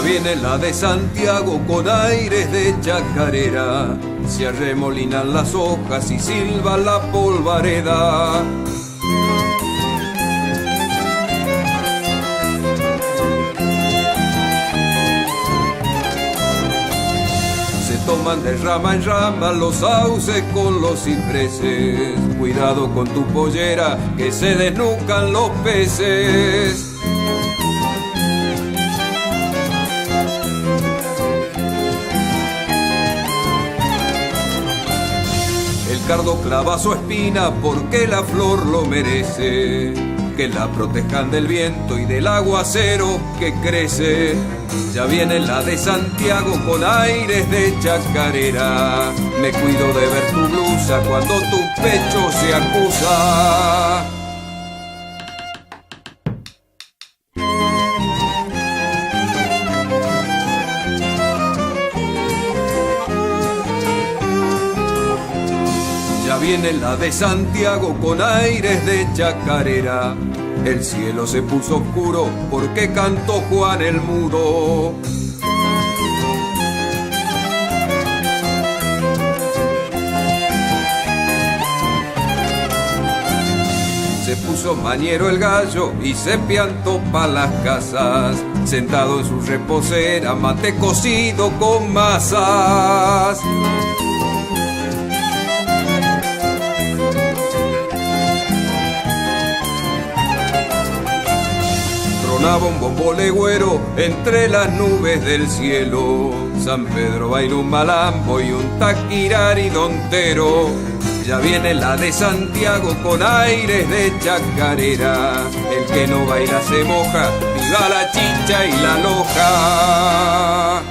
viene la de Santiago con aires de chacarera, se arremolinan las hojas y silba la polvareda. Se toman de rama en rama los sauces con los cipreses, cuidado con tu pollera que se desnucan los peces. El cardo clava su espina porque la flor lo merece, que la protejan del viento y del aguacero que crece. Ya viene la de Santiago con aires de chacarera, me cuido de ver tu blusa cuando tu pecho se acusa. Ya viene la de Santiago con aires de chacarera, el cielo se puso oscuro porque cantó Juan el Mudo. Se puso mañero el gallo y se piantó pa' las casas, sentado en su reposera, mate cocido con masas. Tronaba un bombo legüero entre las nubes del cielo, San Pedro baila un malambo y un taquirari dontero. Ya viene la de Santiago con aires de chacarera, el que no baila se moja, viva la chicha y la loja.